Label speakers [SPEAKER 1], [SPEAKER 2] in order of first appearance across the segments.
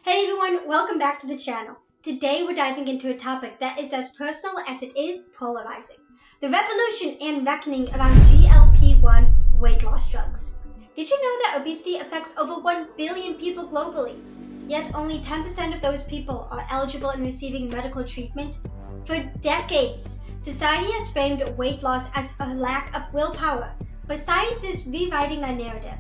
[SPEAKER 1] Hey everyone, welcome back to the channel. Today we're diving into a topic that is as personal as it is polarizing. The revolution and reckoning around GLP-1 weight loss drugs. Did you know that obesity affects over 1 billion people globally? Yet only 10% of those people are eligible in receiving medical treatment? For decades, society has framed weight loss as a lack of willpower, but science is rewriting that narrative.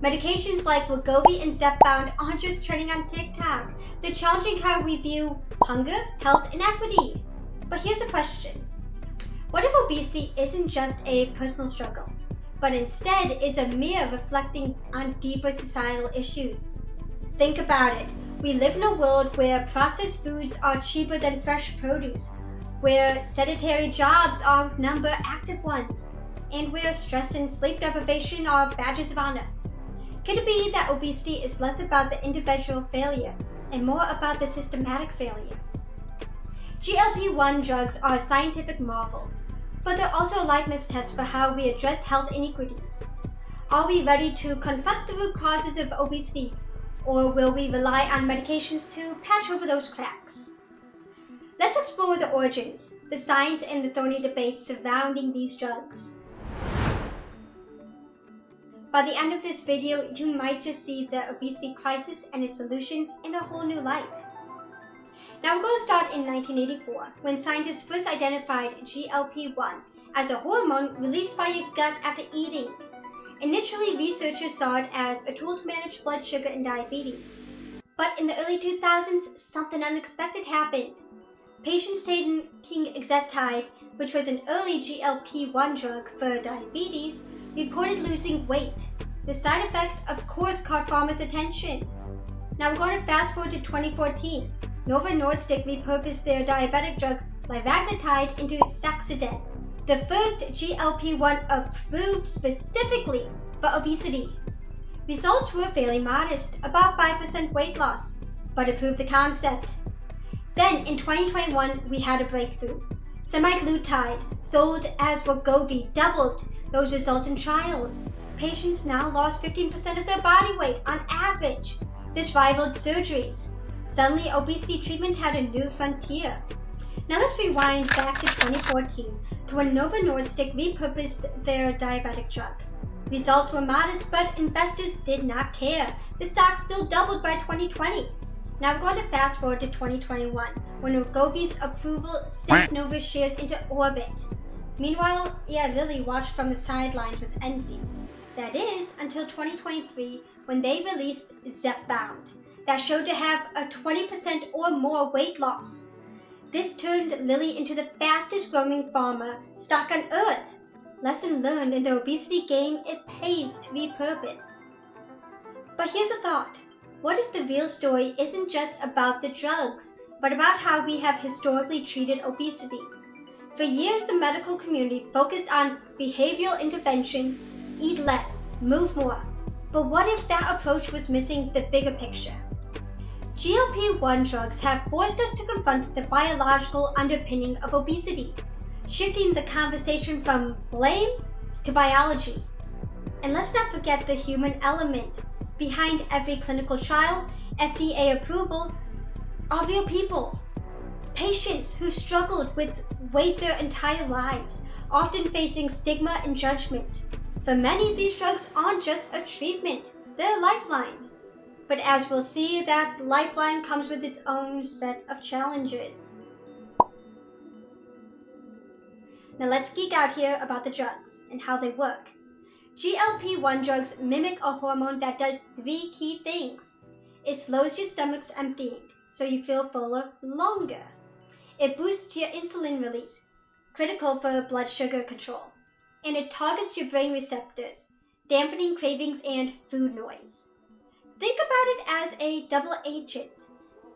[SPEAKER 1] Medications like Wegovy and Zepbound aren't just trending on TikTok. They're challenging how we view hunger, health, and equity. But here's a question. What if obesity isn't just a personal struggle, but instead is a mirror reflecting on deeper societal issues? Think about it. We live in a world where processed foods are cheaper than fresh produce, where sedentary jobs outnumber active ones, and where stress and sleep deprivation are badges of honor. Could it be that obesity is less about the individual failure and more about the systematic failure? GLP-1 drugs are a scientific marvel, but they're also a litmus test for how we address health inequities. Are we ready to confront the root causes of obesity, or will we rely on medications to patch over those cracks? Let's explore the origins, the science, and the thorny debates surrounding these drugs. By the end of this video, you might just see the obesity crisis and its solutions in a whole new light. Now we're going to start in 1984, when scientists first identified GLP-1 as a hormone released by your gut after eating. Initially, researchers saw it as a tool to manage blood sugar and diabetes. But in the early 2000s, something unexpected happened. Patients taking exenatide, which was an early GLP-1 drug for diabetes, reported losing weight. The side effect, of course, caught Pharma's attention. Now we're going to fast forward to 2014. Novo and Nordisk repurposed their diabetic drug liraglutide into Saxiden, the first GLP-1 approved specifically for obesity. Results were fairly modest, about 5% weight loss, but it proved the concept. Then in 2021, we had a breakthrough. Semaglutide, sold as Wegovy, doubled those results in trials. Patients now lost 15% of their body weight on average. This rivaled surgeries. Suddenly, obesity treatment had a new frontier. Now let's rewind back to 2014 to when Novo Nordisk repurposed their diabetic drug. Results were modest, but investors did not care. The stock still doubled by 2020. Now we're going to fast forward to 2021, when Wegovy's approval sent Novo's shares into orbit. Meanwhile, Lilly watched from the sidelines with envy. That is, until 2023, when they released Zepbound, that showed to have a 20% or more weight loss. This turned Lilly into the fastest growing pharma stock on earth. Lesson learned in the obesity game, it pays to repurpose. But here's a thought. What if the real story isn't just about the drugs, but about how we have historically treated obesity? For years, the medical community focused on behavioral intervention, eat less, move more. But what if that approach was missing the bigger picture? GLP-1 drugs have forced us to confront the biological underpinning of obesity, shifting the conversation from blame to biology. And let's not forget the human element. Behind every clinical trial, FDA approval, are real people. Patients who struggled with weight their entire lives, often facing stigma and judgment. For many, these drugs aren't just a treatment, they're a lifeline. But as we'll see, that lifeline comes with its own set of challenges. Now let's geek out here about the drugs and how they work. GLP-1 drugs mimic a hormone that does 3 key things. It slows your stomach's emptying, so you feel fuller longer. It boosts your insulin release, critical for blood sugar control. And it targets your brain receptors, dampening cravings and food noise. Think about it as a double agent.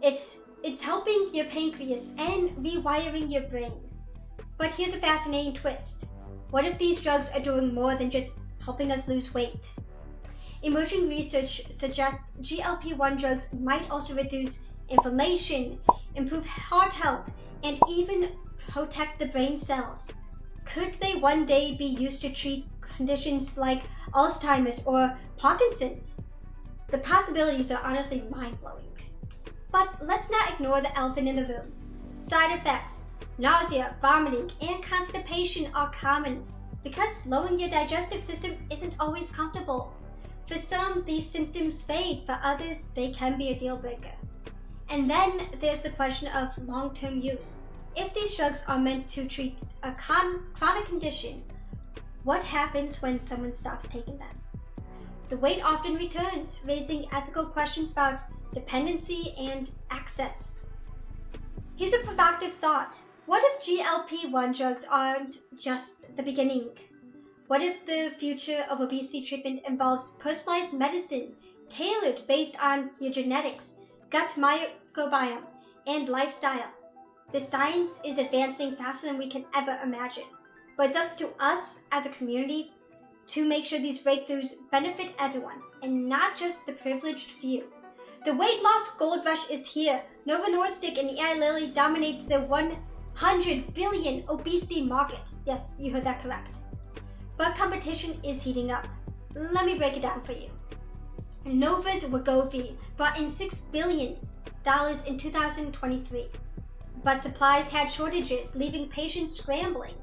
[SPEAKER 1] It's helping your pancreas and rewiring your brain. But here's a fascinating twist. What if these drugs are doing more than just helping us lose weight? Emerging research suggests GLP-1 drugs might also reduce inflammation, improve heart health, and even protect the brain cells. Could they one day be used to treat conditions like Alzheimer's or Parkinson's? The possibilities are honestly mind-blowing. But let's not ignore the elephant in the room. Side effects, nausea, vomiting, and constipation are common because slowing your digestive system isn't always comfortable. For some, these symptoms fade. For others, they can be a deal breaker. And then there's the question of long-term use. If these drugs are meant to treat a chronic condition, what happens when someone stops taking them? The weight often returns, raising ethical questions about dependency and access. Here's a provocative thought. What if GLP-1 drugs aren't just the beginning? What if the future of obesity treatment involves personalized medicine tailored based on your genetics, gut microbiome, and lifestyle? The science is advancing faster than we can ever imagine, but it's up to us as a community to make sure these breakthroughs benefit everyone and not just the privileged few. The weight loss gold rush is here. Novo Nordisk and Eli Lilly dominate the $100 billion obesity market. Yes, you heard that correct. But competition is heating up. Let me break it down for you. Novo's Wegovy brought in $6 billion in 2023, but supplies had shortages, leaving patients scrambling.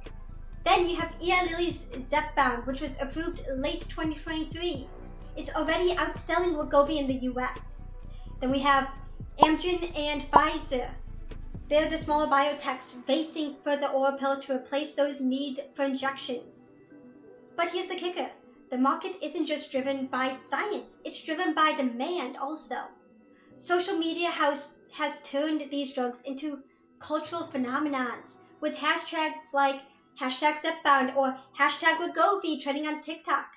[SPEAKER 1] Then you have Eli Lilly's Zepbound, which was approved late 2023. It's already outselling Wegovy in the US. Then we have Amgen and Pfizer. They're the smaller biotechs racing for the oral pill to replace those need for injections. But here's the kicker. The market isn't just driven by science, it's driven by demand also. Social media has turned these drugs into cultural phenomenons with hashtags like #Zepbound or #Wegovy trending on TikTok.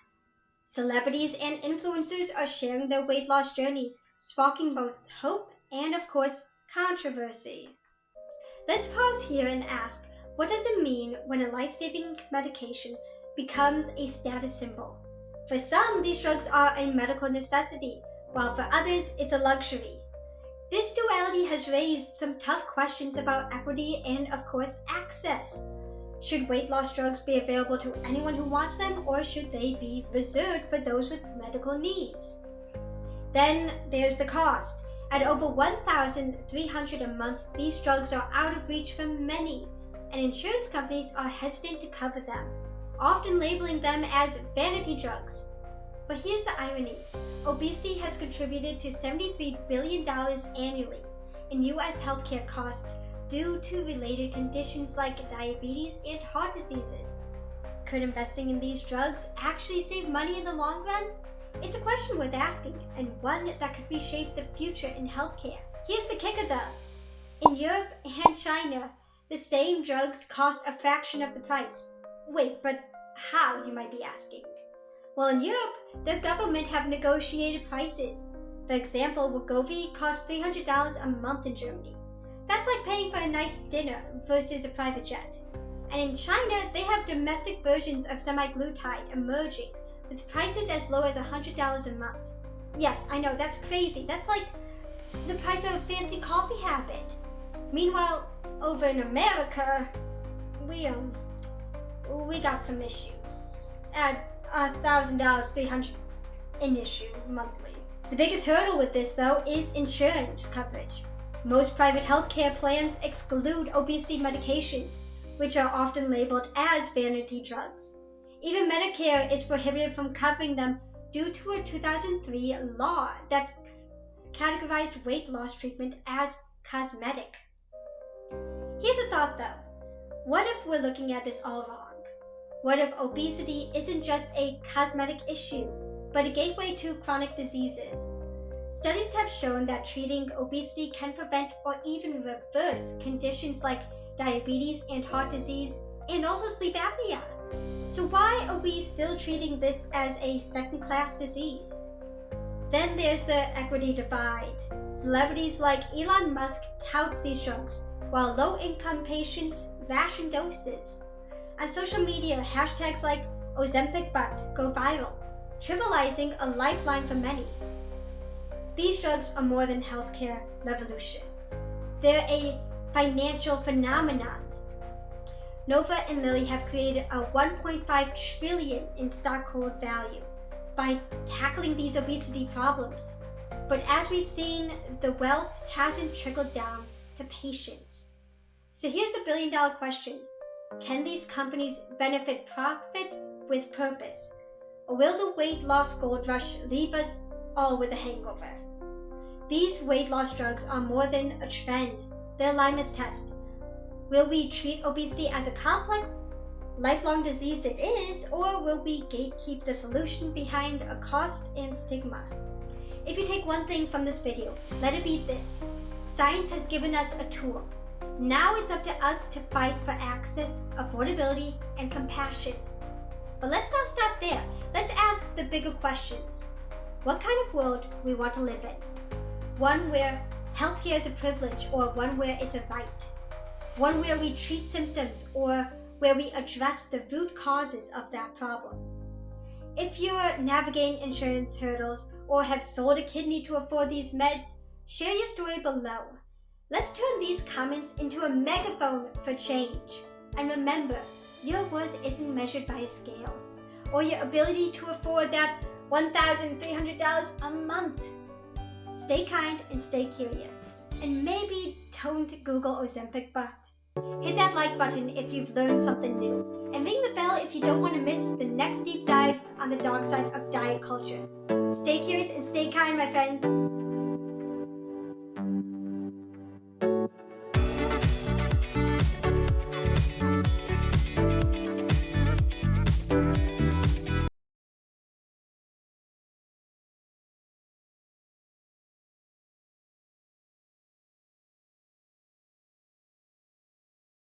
[SPEAKER 1] Celebrities and influencers are sharing their weight loss journeys, sparking both hope and, of course, controversy. Let's pause here and ask, what does it mean when a life-saving medication becomes a status symbol? For some, these drugs are a medical necessity, while for others, it's a luxury. This duality has raised some tough questions about equity and, of course, access. Should weight loss drugs be available to anyone who wants them, or should they be reserved for those with medical needs? Then there's the cost. At over $1,300 a month, these drugs are out of reach for many, and insurance companies are hesitant to cover them, often labeling them as vanity drugs. But here's the irony. Obesity has contributed to $73 billion annually in U.S. healthcare costs due to related conditions like diabetes and heart diseases. Could investing in these drugs actually save money in the long run? It's a question worth asking, and one that could reshape the future in healthcare. Here's the kicker though. In Europe and China, the same drugs cost a fraction of the price. Wait, but how, you might be asking? Well, in Europe, the government have negotiated prices. For example, Wegovy costs $300 a month in Germany. That's like paying for a nice dinner versus a private jet. And in China, they have domestic versions of semaglutide emerging with prices as low as $100 a month. Yes, I know, that's crazy. That's like the price of a fancy coffee habit. Meanwhile, over in America, we got some issues. At $1,000, $300 an issue monthly. The biggest hurdle with this, though, is insurance coverage. Most private healthcare plans exclude obesity medications, which are often labeled as vanity drugs. Even Medicare is prohibited from covering them due to a 2003 law that categorized weight loss treatment as cosmetic. Here's a thought though. What if we're looking at this all wrong? What if obesity isn't just a cosmetic issue, but a gateway to chronic diseases? Studies have shown that treating obesity can prevent or even reverse conditions like diabetes and heart disease, and also sleep apnea. So why are we still treating this as a second-class disease? Then there's the equity divide. Celebrities like Elon Musk tout these drugs, while low-income patients ration doses. On social media, hashtags like Ozempic butt go viral, trivializing a lifeline for many. These drugs are more than healthcare revolution. They're a financial phenomenon. Novo and Lilly have created a $1.5 trillion in stockholder value by tackling these obesity problems. But as we've seen, the wealth hasn't trickled down to patients. So here's the billion-dollar question. Can these companies benefit profit with purpose? Or will the weight loss gold rush leave us all with a hangover? These weight loss drugs are more than a trend. They're a litmus test. Will we treat obesity as a complex, lifelong disease it is, or will we gatekeep the solution behind a cost and stigma? If you take one thing from this video, let it be this. Science has given us a tool. Now it's up to us to fight for access, affordability, and compassion. But let's not stop there. Let's ask the bigger questions. What kind of world we want to live in? One where healthcare is a privilege, or one where it's a right? One where we treat symptoms, or where we address the root causes of that problem? If you're navigating insurance hurdles or have sold a kidney to afford these meds, share your story below. Let's turn these comments into a megaphone for change. And remember, your worth isn't measured by a scale or your ability to afford that $1,300 a month. Stay kind and stay curious. And maybe don't Google Ozempic, but hit that like button if you've learned something new. And ring the bell if you don't want to miss the next deep dive on the dark side of diet culture. Stay curious and stay kind, my friends.